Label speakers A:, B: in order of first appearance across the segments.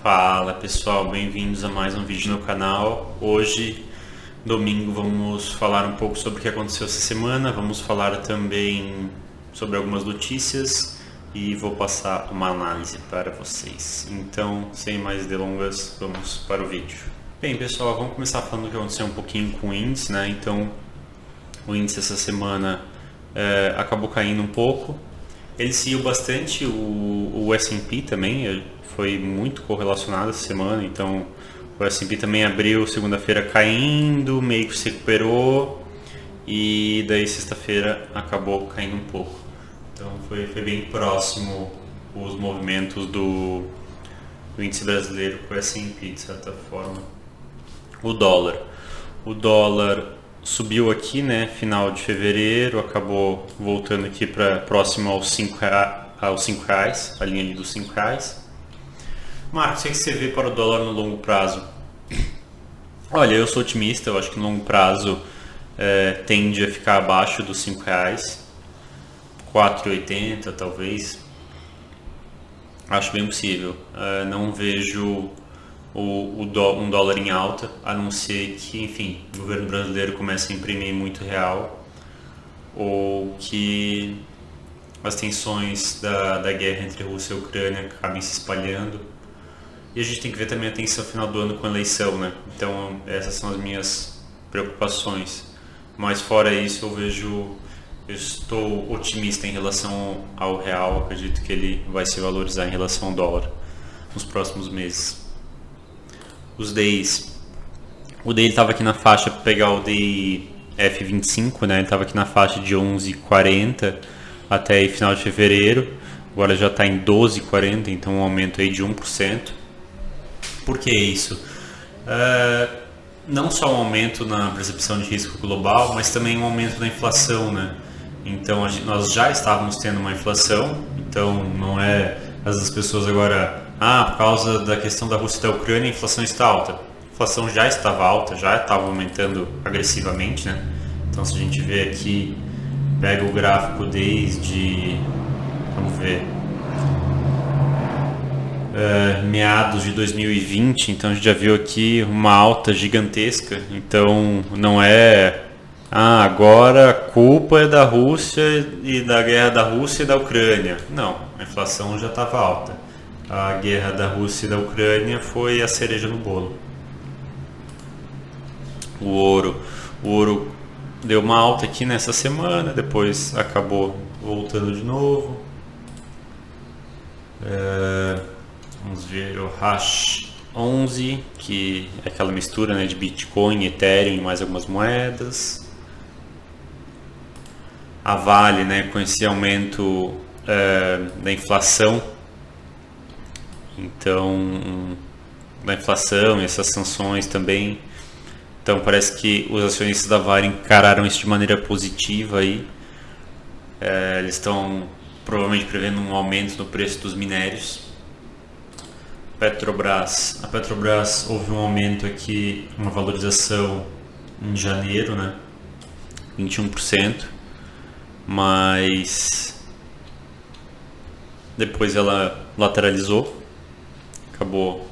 A: Fala pessoal, bem-vindos a mais um vídeo no canal. Hoje, domingo, vamos falar um pouco sobre o que aconteceu essa semana, vamos falar também sobre algumas notícias e vou passar uma análise para vocês. Então, sem mais delongas, vamos para o vídeo. Bem pessoal, vamos começar falando do que aconteceu um pouquinho com o índice, né? Então, o índice essa semana acabou caindo um pouco. Ele seguiu bastante o S&P também, foi muito correlacionado essa semana, então o S&P também abriu segunda-feira caindo, meio que se recuperou e daí sexta-feira acabou caindo um pouco. Então foi bem próximo os movimentos do índice brasileiro com o S&P, de certa forma. O dólar subiu aqui, né, final de fevereiro, acabou voltando aqui para próximo aos 5 reais, a linha ali dos 5 reais. Marcos, o que você vê para o dólar no longo prazo? Olha, eu sou otimista, eu acho que no longo prazo tende a ficar abaixo dos 5 reais, 4,80 talvez, acho bem possível. Não vejo um dólar em alta, a não ser que, enfim, o governo brasileiro comece a imprimir muito real ou que as tensões da guerra entre Rússia e Ucrânia acabem se espalhando. E a gente tem que ver também a tensão final do ano com a eleição, né? Então essas são as minhas preocupações. Mas fora isso eu estou otimista em relação ao real, acredito que ele vai se valorizar em relação ao dólar nos próximos meses. Os DIs. O DI estava aqui na faixa, para pegar o DI F25, né? Ele estava aqui na faixa de 11,40 até aí, final de fevereiro. Agora já está em 12,40, então um aumento aí de 1%. Por que isso? Não só um aumento na percepção de risco global, mas também um aumento da inflação, né? Então nós já estávamos tendo uma inflação, então não é as pessoas agora, por causa da questão da Rússia e da Ucrânia, a inflação está alta. A inflação já estava alta, já estava aumentando agressivamente, né? Então se a gente vê aqui, pega o gráfico desde, vamos ver, meados de 2020, então a gente já viu aqui uma alta gigantesca. Então não é agora a culpa é da Rússia e da guerra da Rússia e da Ucrânia. Não, a inflação já estava alta. A guerra da Rússia e da Ucrânia foi a cereja no bolo. O ouro deu uma alta aqui nessa semana, depois acabou voltando de novo. Vamos ver o Hash 11, que é aquela mistura, né, de Bitcoin, Ethereum e mais algumas moedas. A Vale, né, com esse aumento da inflação, então da inflação e essas sanções também, então parece que os acionistas da Vale encararam isso de maneira positiva aí. Eles estão provavelmente prevendo um aumento no preço dos minérios. A Petrobras houve um aumento aqui, uma valorização em janeiro, né, 21%, mas depois ela lateralizou, acabou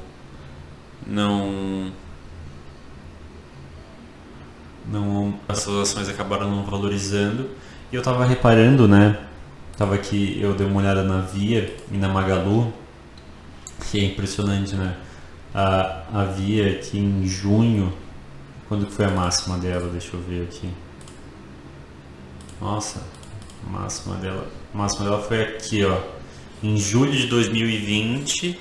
A: essas ações acabaram não valorizando. E eu estava reparando, né, tava aqui, eu dei uma olhada na Via e na Magalu, que é impressionante, né? A Via aqui em junho, quando que foi a máxima dela? Deixa eu ver aqui. Nossa, a máxima dela foi aqui, ó. Em julho de 2020,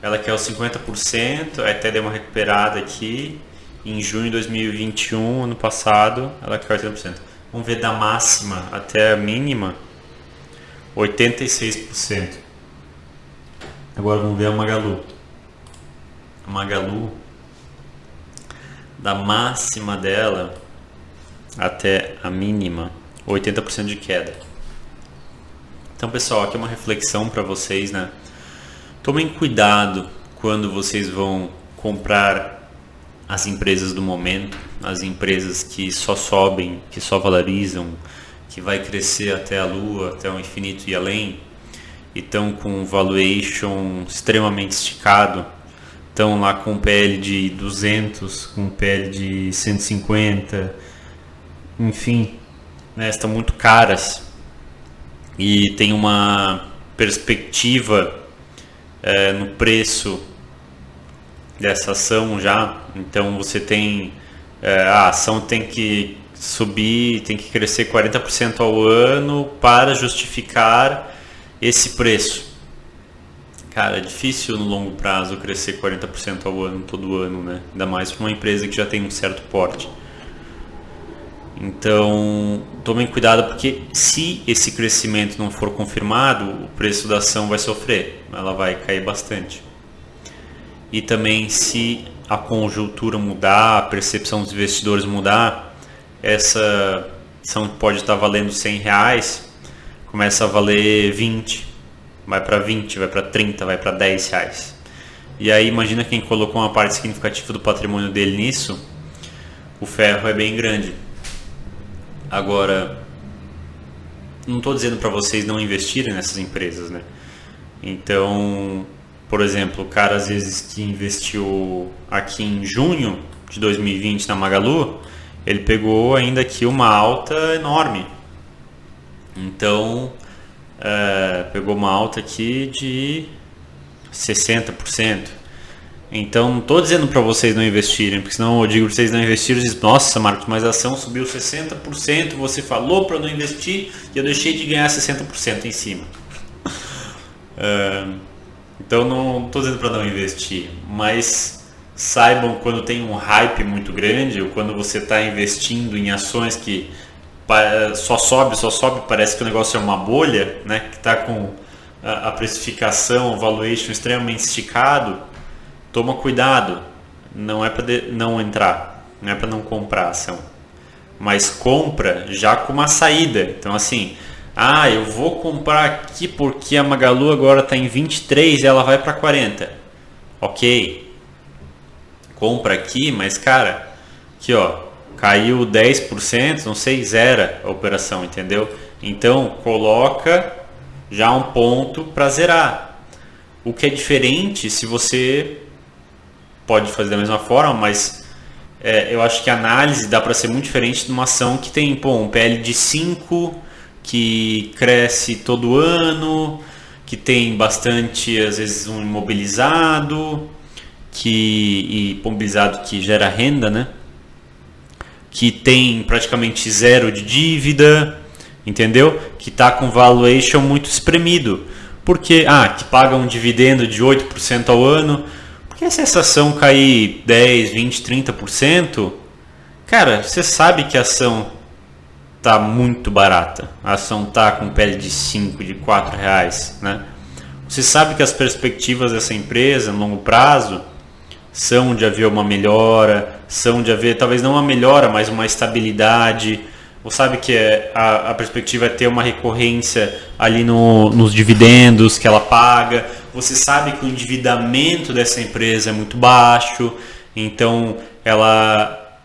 A: ela quer os 50%, até deu uma recuperada aqui. Em junho de 2021, ano passado, ela quer 80%. Vamos ver da máxima até a mínima, 86%. Agora vamos ver a Magalu. A Magalu, da máxima dela até a mínima, 80% de queda. Então, pessoal, aqui é uma reflexão para vocês, né? Tomem cuidado quando vocês vão comprar as empresas do momento, as empresas que só sobem, que só valorizam, que vai crescer até a lua, até o infinito e além, e estão com um valuation extremamente esticado. estão lá com PL de 200, com PL de 150, enfim, né, estão muito caras e tem uma perspectiva no preço dessa ação já. Então você tem a ação tem que subir, tem que crescer 40% ao ano para justificar esse preço. Cara, é difícil no longo prazo crescer 40% ao ano, todo ano, né? Ainda mais para uma empresa que já tem um certo porte. Então, tomem cuidado, porque se esse crescimento não for confirmado, o preço da ação vai sofrer, ela vai cair bastante. E também, se a conjuntura mudar, a percepção dos investidores mudar, essa ação pode estar valendo R$100, começa a valer 20, vai para 20, vai para 30, vai para R$10. E aí imagina quem colocou uma parte significativa do patrimônio dele nisso, o ferro é bem grande. Agora, não estou dizendo para vocês não investirem nessas empresas, né? Então, por exemplo, o cara às vezes que investiu aqui em junho de 2020 na Magalu, ele pegou ainda aqui uma alta enorme. Então, pegou uma alta aqui de 60%. Então, não estou dizendo para vocês não investirem, porque senão eu digo para vocês não investirem e dizem, nossa, Marcos, mas a ação subiu 60%, você falou para não investir e eu deixei de ganhar 60% em cima. Então, não estou dizendo para não investir, mas saibam quando tem um hype muito grande, ou quando você está investindo em ações que só sobe, parece que o negócio é uma bolha, né? Que está com a precificação, o valuation extremamente esticado, toma cuidado, não é para não entrar, não é para não comprar a ação, mas compra já com uma saída. Então assim, eu vou comprar aqui porque a Magalu agora está em 23 e ela vai para 40, ok, compra aqui, mas cara, aqui ó, caiu 10%, não sei, zera a operação, entendeu? Então, coloca já um ponto para zerar. O que é diferente, se você pode fazer da mesma forma, mas eu acho que a análise dá para ser muito diferente de uma ação que tem um PL de 5, que cresce todo ano, que tem bastante, às vezes, um imobilizado, imobilizado que gera renda, né? Que tem praticamente zero de dívida, entendeu? Que está com valuation muito espremido. Porque, que paga um dividendo de 8% ao ano. Porque se essa ação cair 10, 20, 30%, cara, você sabe que a ação está muito barata. A ação está com pele de 5, de R$4, né? Você sabe que as perspectivas dessa empresa, no longo prazo, são de haver uma melhora, são de haver, talvez não uma melhora, mas uma estabilidade. Você sabe que a perspectiva é ter uma recorrência ali nos dividendos que ela paga. Você sabe que o endividamento dessa empresa é muito baixo, então ela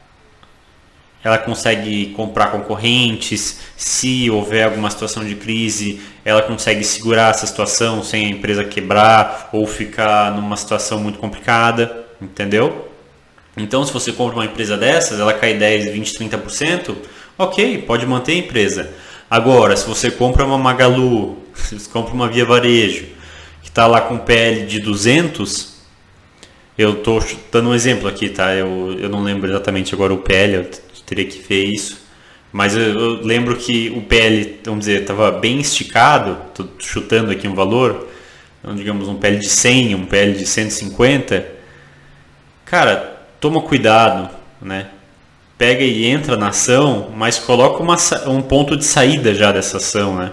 A: consegue comprar concorrentes. Se houver alguma situação de crise, ela consegue segurar essa situação sem a empresa quebrar ou ficar numa situação muito complicada. Entendeu? Então, se você compra uma empresa dessas, ela cai 10, 20, 30%, ok, pode manter a empresa. Agora, se você compra uma Magalu, se você compra uma Via Varejo, que está lá com PL de 200, eu estou dando um exemplo aqui, tá? Eu não lembro exatamente agora o PL, eu teria que ver isso, mas eu lembro que o PL, vamos dizer, estava bem esticado, estou chutando aqui um valor, então, digamos um PL de 100, um PL de 150, cara, toma cuidado, né? Pega e entra na ação, mas coloca um ponto de saída já dessa ação, né?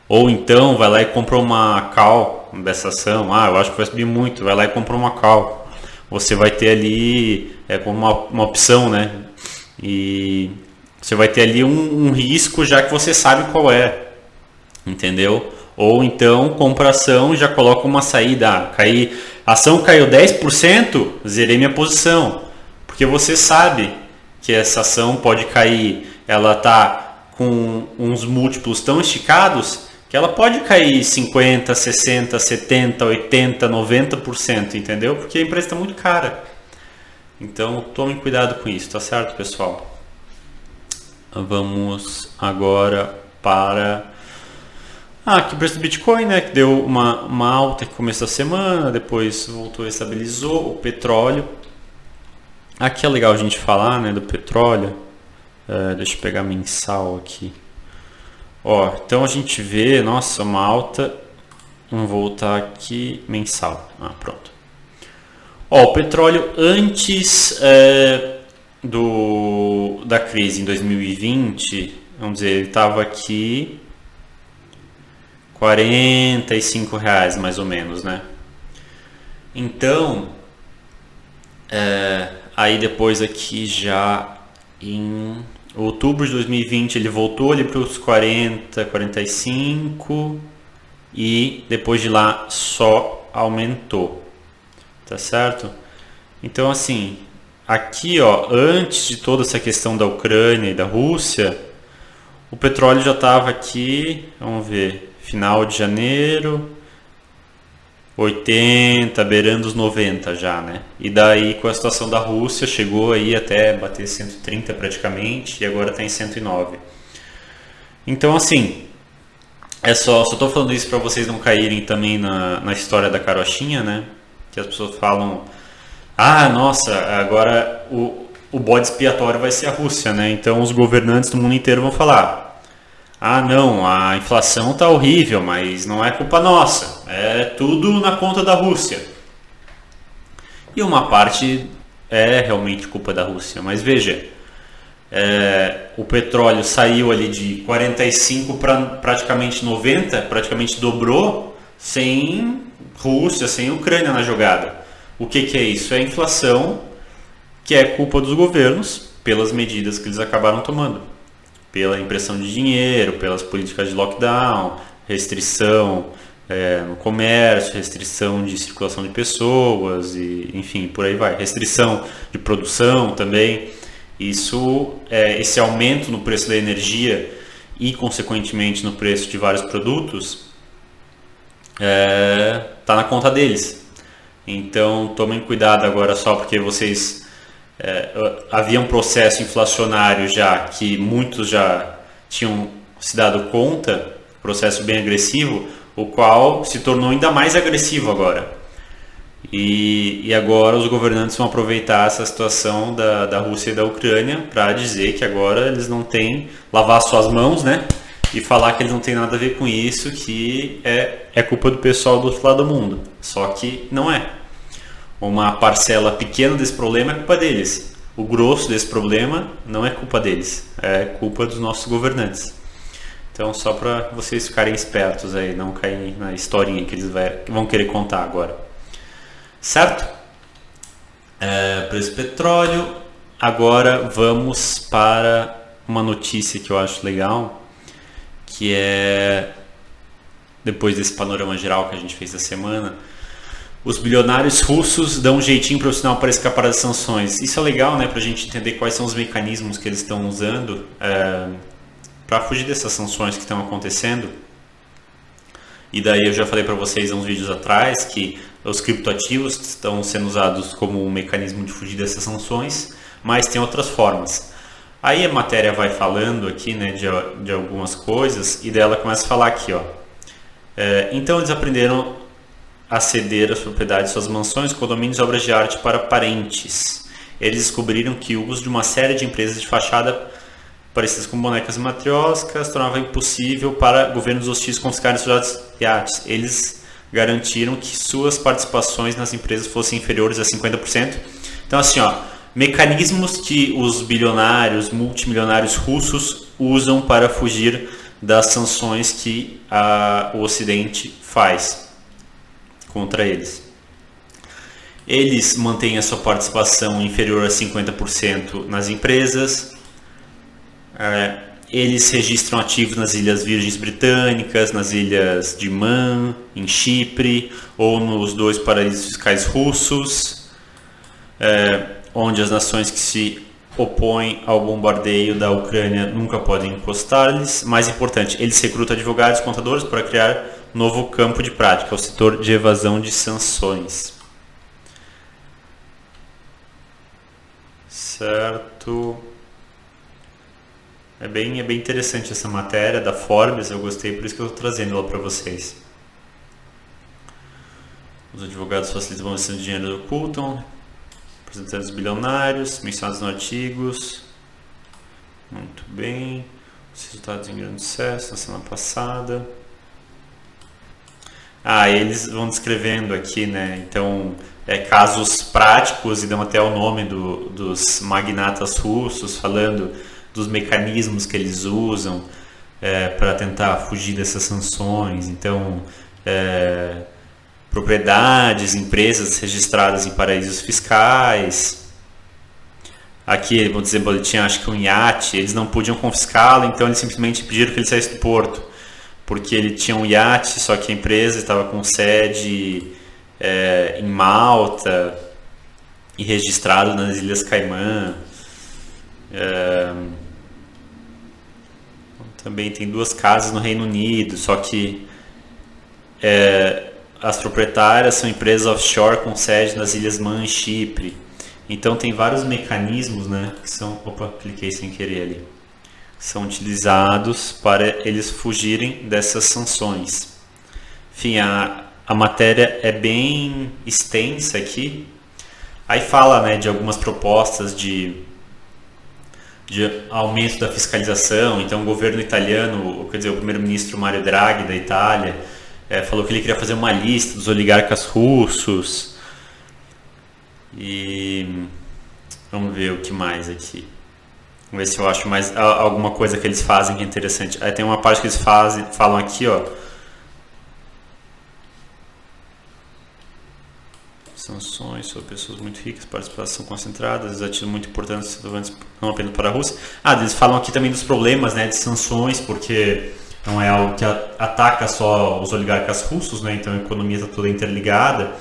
A: Ou então vai lá e compra uma call dessa ação. Eu acho que vai subir muito, vai lá e compra uma call. Você vai ter ali como uma opção, né? E você vai ter ali um risco já que você sabe qual é, entendeu? Ou então compra ação e já coloca uma saída. A ação caiu 10%, zerei minha posição. Porque você sabe que essa ação pode cair. Ela está com uns múltiplos tão esticados que que ela pode cair 50%, 60%, 70%, 80%, 90%, entendeu? Porque a empresa está muito cara. Então tomem cuidado com isso, tá certo, pessoal? Vamos agora para aqui o preço do Bitcoin, né, que deu uma alta que começou a semana, depois voltou e estabilizou. O petróleo, aqui é legal a gente falar, né, do petróleo. Deixa eu pegar mensal aqui. Então a gente vê, nossa, uma alta. Vamos voltar aqui, mensal. Pronto. O petróleo antes da crise em 2020, vamos dizer, ele estava aqui R$45 mais ou menos, né? Então, aí depois aqui já em outubro de 2020 ele voltou ali para os 40, 45 e depois de lá só aumentou, tá certo? Então assim, aqui antes de toda essa questão da Ucrânia e da Rússia, o petróleo já estava aqui, vamos ver, final de janeiro, 80, beirando os 90 já, né? E daí com a situação da Rússia chegou aí até bater 130 praticamente e agora está em 109. Então assim, só estou falando isso para vocês não caírem também na história da carochinha, né? Que as pessoas falam, nossa, agora o bode expiatório vai ser a Rússia, né? Então os governantes do mundo inteiro vão falar, não, a inflação tá horrível, mas não é culpa nossa, é tudo na conta da Rússia. E uma parte é realmente culpa da Rússia, mas veja, o petróleo saiu ali de 45 para praticamente 90, praticamente dobrou, sem Rússia, sem Ucrânia na jogada. O que é isso? É a inflação, que é culpa dos governos pelas medidas que eles acabaram tomando. Pela impressão de dinheiro, pelas políticas de lockdown, restrição no comércio, restrição de circulação de pessoas, e, enfim, por aí vai. Restrição de produção também. Esse aumento no preço da energia e, consequentemente, no preço de vários produtos, está na conta deles. Então, tomem cuidado agora só porque vocês... havia um processo inflacionário já que muitos já tinham se dado conta, processo bem agressivo, o qual se tornou ainda mais agressivo agora. E agora os governantes vão aproveitar essa situação da Rússia e da Ucrânia para dizer que agora eles não têm, lavar suas mãos, né? E falar que eles não têm nada a ver com isso, que é culpa do pessoal do outro lado do mundo. Só que não é. Uma parcela pequena desse problema é culpa deles. O grosso desse problema não é culpa deles, é culpa dos nossos governantes. Então, só para vocês ficarem espertos aí, não caírem na historinha que eles vão querer contar agora. Certo? Preço do petróleo. Agora vamos para uma notícia que eu acho legal, que é, depois desse panorama geral que a gente fez essa semana, os bilionários russos dão um jeitinho profissional para escapar das sanções. Isso é legal, né, para a gente entender quais são os mecanismos que eles estão usando para fugir dessas sanções que estão acontecendo. E daí eu já falei para vocês há uns vídeos atrás que os criptoativos estão sendo usados como um mecanismo de fugir dessas sanções, mas tem outras formas. Aí a matéria vai falando aqui, né, de algumas coisas, e dela começa a falar aqui, então eles aprenderam a ceder as propriedades de suas mansões, condomínios e obras de arte para parentes. Eles descobriram que o uso de uma série de empresas de fachada parecidas com bonecas e matrioscas tornava impossível para governos hostis confiscarem seus iates. Eles garantiram que suas participações nas empresas fossem inferiores a 50%. Então assim, mecanismos que os bilionários, multimilionários russos usam para fugir das sanções que o Ocidente faz contra eles. Eles mantêm a sua participação inferior a 50% nas empresas. Eles registram ativos nas Ilhas Virgens Britânicas, nas Ilhas de Man, em Chipre, ou nos 2 paraísos fiscais russos, onde as nações que se opõem ao bombardeio da Ucrânia nunca podem encostar-lhes. Mais importante, eles recrutam advogados e contadores para criar novo campo de prática, o setor de evasão de sanções. Certo. É bem interessante essa matéria da Forbes, eu gostei, por isso que eu estou trazendo ela para vocês. Os advogados facilitam a movimentação de dinheiro ocultam, representantes bilionários, mencionados nos artigos. Muito bem. Os resultados em grande sucesso na semana passada. Eles vão descrevendo aqui, né? Então, casos práticos e dão até o nome dos magnatas russos, falando dos mecanismos que eles usam para tentar fugir dessas sanções. Então, propriedades, empresas registradas em paraísos fiscais. Aqui, vou dizer, ele tinha acho que um iate, eles não podiam confiscá-lo, então eles simplesmente pediram que ele saísse do porto, porque ele tinha um iate, só que a empresa estava com sede em Malta e registrado nas Ilhas Caimã. Também tem 2 casas no Reino Unido, só que as proprietárias são empresas offshore com sede nas Ilhas Man e Chipre. Então tem vários mecanismos, né, que são... Opa, cliquei sem querer ali. São utilizados para eles fugirem dessas sanções. Enfim, a matéria é bem extensa aqui. Aí fala, né, de algumas propostas de aumento da fiscalização. Então o governo italiano, quer dizer, o primeiro-ministro Mario Draghi da Itália, falou que ele queria fazer uma lista dos oligarcas russos. E vamos ver o que mais aqui. Vamos ver se eu acho mais alguma coisa que eles fazem que é interessante. Aí tem uma parte que eles falam aqui, ó. Sanções sobre pessoas muito ricas, participação concentrada, desativos muito importantes, não apenas para a Rússia. Eles falam aqui também dos problemas, né, de sanções, porque não é algo que ataca só os oligarcas russos, né, então a economia está toda interligada.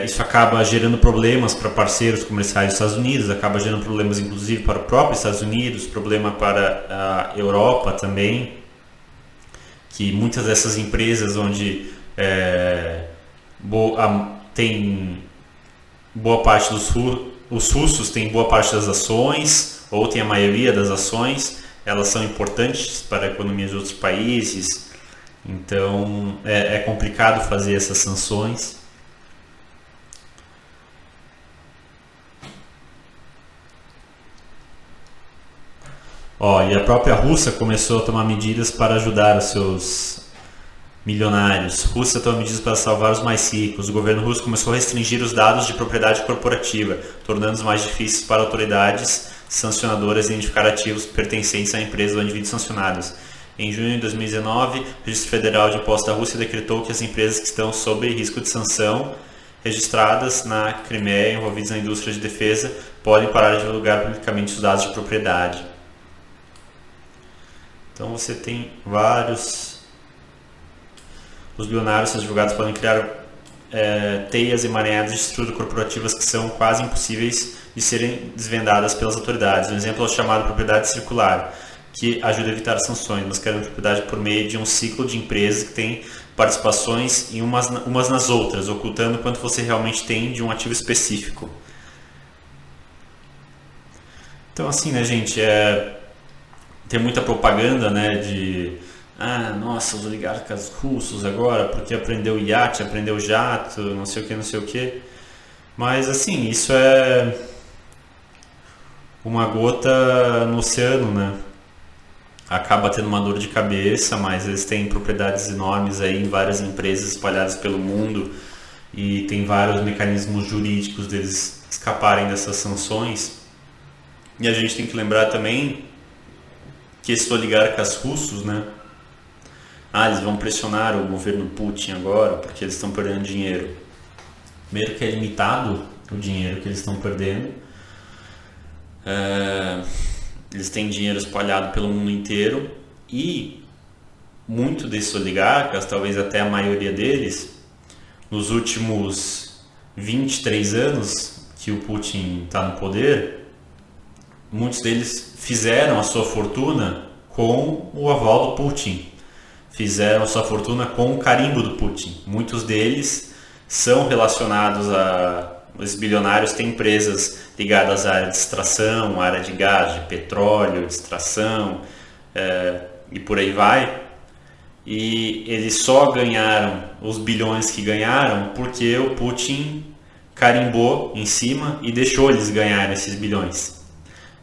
A: Isso acaba gerando problemas para parceiros comerciais dos Estados Unidos, acaba gerando problemas inclusive para o próprio Estados Unidos, problema para a Europa também, que muitas dessas empresas onde tem boa parte os russos têm boa parte das ações, ou tem a maioria das ações, elas são importantes para a economia de outros países, então é complicado fazer essas sanções. E a própria Rússia começou a tomar medidas para ajudar os seus milionários. Rússia toma medidas para salvar os mais ricos. O governo russo começou a restringir os dados de propriedade corporativa, tornando-os mais difíceis para autoridades sancionadoras identificar ativos pertencentes à empresa ou indivíduos sancionados. Em junho de 2019, o Registro Federal de Impostos da Rússia decretou que as empresas que estão sob risco de sanção, registradas na Crimeia, envolvidas na indústria de defesa, podem parar de divulgar publicamente os dados de propriedade. Então você tem vários... Os bilionários, seus advogados podem criar teias emaranhadas de estruturas corporativas que são quase impossíveis de serem desvendadas pelas autoridades. Um exemplo é o chamado propriedade circular, que ajuda a evitar sanções, mas querem propriedade por meio de um ciclo de empresas que têm participações em umas nas outras, ocultando quanto você realmente tem de um ativo específico. Então assim, né, gente, tem muita propaganda, né, de nossa, os oligarcas russos agora, porque aprendeu iate, aprendeu jato, não sei o que. Mas assim, isso é uma gota no oceano, né? Acaba tendo uma dor de cabeça, mas eles têm propriedades enormes aí em várias empresas espalhadas pelo mundo e tem vários mecanismos jurídicos deles escaparem dessas sanções. E a gente tem que lembrar também que esses oligarcas russos, né? Eles vão pressionar o governo Putin agora porque eles estão perdendo dinheiro. Primeiro que é limitado o dinheiro que eles estão perdendo. Eles têm dinheiro espalhado pelo mundo inteiro e muito desses oligarcas, talvez até a maioria deles, nos últimos 23 anos que o Putin está no poder, muitos deles fizeram a sua fortuna com o aval do Putin, fizeram a sua fortuna com o carimbo do Putin. Muitos deles são relacionados a... Os bilionários têm empresas ligadas à área de extração, à área de gás, de petróleo, de extração, e por aí vai. E eles só ganharam os bilhões que ganharam porque o Putin carimbou em cima e deixou eles ganharem esses bilhões,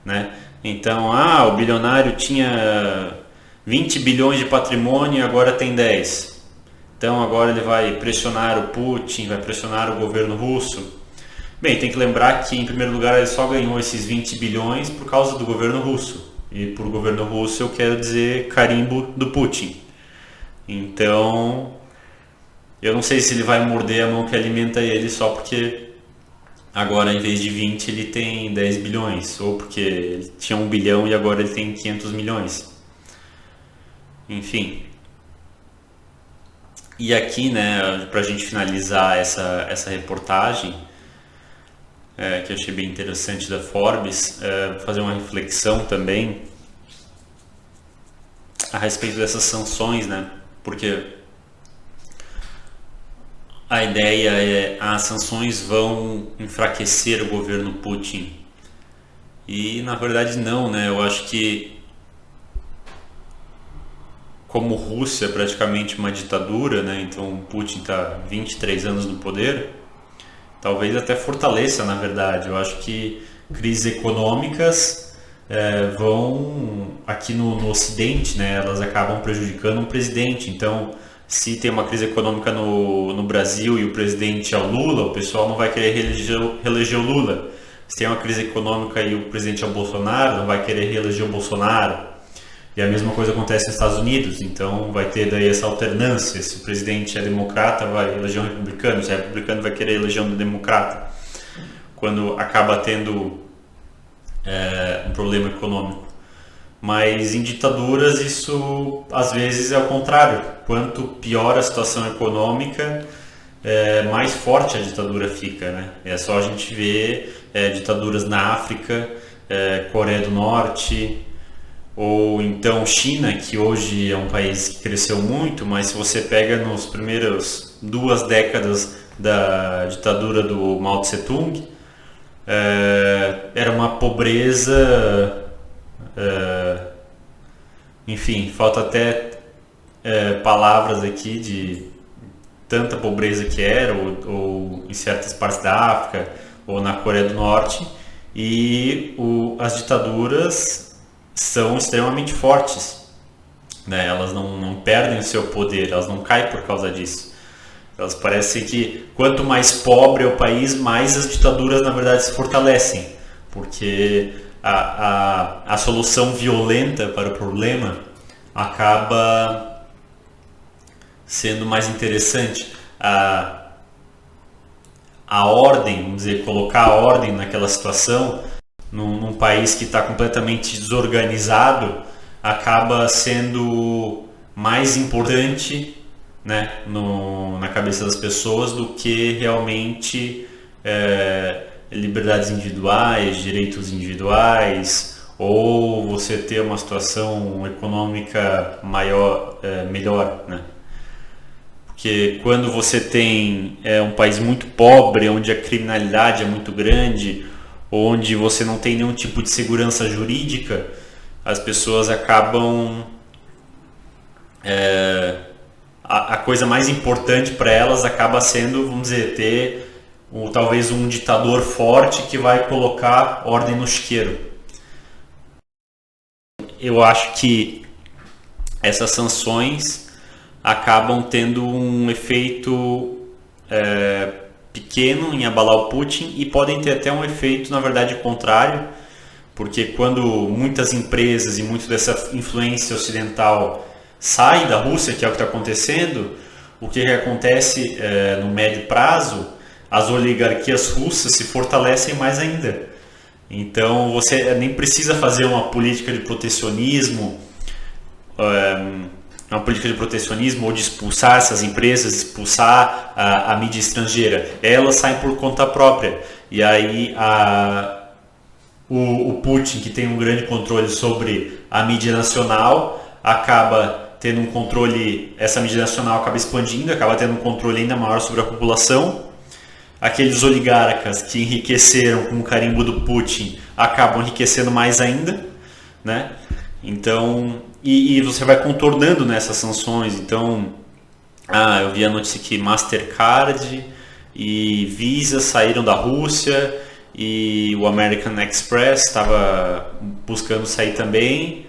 A: né? Então, o bilionário tinha 20 bilhões de patrimônio e agora tem 10. Então agora ele vai pressionar o Putin, vai pressionar o governo russo. Bem, tem que lembrar que, em primeiro lugar, ele só ganhou esses 20 bilhões por causa do governo russo. E por governo russo eu quero dizer carimbo do Putin. Então, eu não sei se ele vai morder a mão que alimenta ele só porque agora, em vez de 20, ele tem 10 bilhões. Ou porque ele tinha 1 bilhão e agora ele tem 500 milhões. Enfim. E aqui, né, pra gente finalizar essa reportagem, que eu achei bem interessante da Forbes, fazer uma reflexão também a respeito dessas sanções, né? Porque a ideia é as sanções vão enfraquecer o governo Putin. E na verdade não, né? Eu acho que como Rússia é praticamente uma ditadura, né? Então Putin está 23 anos no poder, talvez até fortaleça, na verdade. Eu acho que crises econômicas vão, aqui no Ocidente, né, elas acabam prejudicando um presidente. Então, se tem uma crise econômica no Brasil e o presidente é o Lula, o pessoal não vai querer reeleger o Lula. Se tem uma crise econômica e o presidente é o Bolsonaro, não vai querer reeleger o Bolsonaro. E a mesma coisa acontece nos Estados Unidos, então vai ter daí essa alternância. Se o presidente é democrata, vai eleger um republicano, se é republicano, vai querer eleger um democrata. Quando acaba tendo um problema econômico. Mas em ditaduras isso às vezes é o contrário. Quanto pior a situação econômica, mais forte a ditadura fica, né? É só a gente ver ditaduras na África, Coreia do Norte, ou então China, que hoje é um país que cresceu muito, mas se você pega nos primeiros 2 décadas da ditadura do Mao Tse Tung, era uma pobreza, enfim, falta até palavras aqui de tanta pobreza que era, ou em certas partes da África, ou na Coreia do Norte, e as ditaduras são extremamente fortes, né? Elas não perdem o seu poder, elas não caem por causa disso. Elas parecem que quanto mais pobre é o país, mais as ditaduras na verdade se fortalecem, porque a solução violenta para o problema acaba sendo mais interessante. A ordem, vamos dizer, colocar a ordem naquela situação, num país que está completamente desorganizado, acaba sendo mais importante, né, na cabeça das pessoas do que realmente liberdades individuais, direitos individuais, ou você ter uma situação econômica melhor, né? Porque quando você tem um país muito pobre, onde a criminalidade é muito grande, onde você não tem nenhum tipo de segurança jurídica, as pessoas acabam a coisa mais importante para elas acaba sendo, vamos dizer, ter talvez um ditador forte que vai colocar ordem no chiqueiro. Eu acho que essas sanções acabam tendo um efeito pequeno em abalar o Putin e podem ter até um efeito, na verdade, contrário, porque quando muitas empresas e muito dessa influência ocidental sai da Rússia, que é o que está acontecendo, o que acontece no médio prazo, as oligarquias russas se fortalecem mais ainda. Então você nem precisa fazer uma política de protecionismo, ou de expulsar essas empresas, expulsar a mídia estrangeira. Elas saem por conta própria. E aí o Putin, que tem um grande controle sobre a mídia nacional, acaba tendo um controle, essa mídia nacional acaba expandindo, acaba tendo um controle ainda maior sobre a população. Aqueles oligarcas que enriqueceram com o carimbo do Putin acabam enriquecendo mais ainda, né? Então, e você vai contornando nessas sanções. Então, eu vi a notícia que Mastercard e Visa saíram da Rússia e o American Express estava buscando sair também.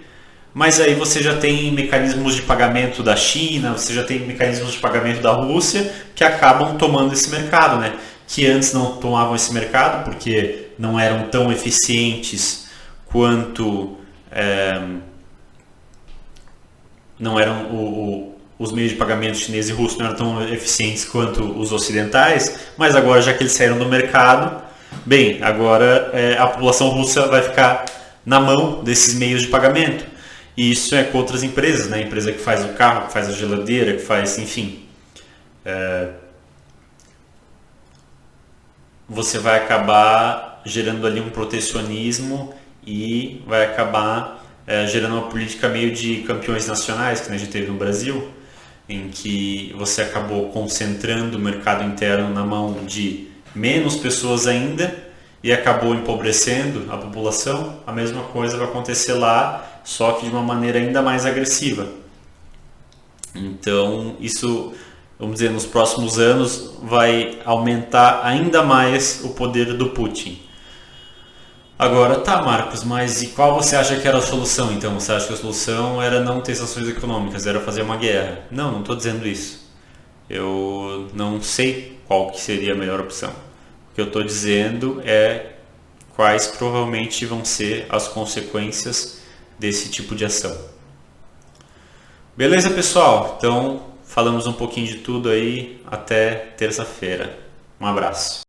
A: Mas aí você já tem mecanismos de pagamento da China, você já tem mecanismos de pagamento da Rússia que acabam tomando esse mercado, né? Que antes não tomavam esse mercado porque não eram tão eficientes quanto não eram os meios de pagamento chinês e russo não eram tão eficientes quanto os ocidentais, mas agora já que eles saíram do mercado, bem, agora a população russa vai ficar na mão desses meios de pagamento. E isso é com outras empresas, né? A empresa que faz o carro, que faz a geladeira, que faz, enfim. Você vai acabar gerando ali um protecionismo e vai acabar gerando uma política meio de campeões nacionais, que a gente teve no Brasil, em que você acabou concentrando o mercado interno na mão de menos pessoas ainda e acabou empobrecendo a população. A mesma coisa vai acontecer lá, só que de uma maneira ainda mais agressiva. Então, isso, vamos dizer, nos próximos anos vai aumentar ainda mais o poder do Putin. Agora, tá, Marcos, mas e qual você acha que era a solução, então? Você acha que a solução era não ter sanções econômicas, era fazer uma guerra? Não estou dizendo isso. Eu não sei qual que seria a melhor opção. O que eu estou dizendo é quais provavelmente vão ser as consequências desse tipo de ação. Beleza, pessoal? Então, falamos um pouquinho de tudo aí. Até terça-feira. Um abraço.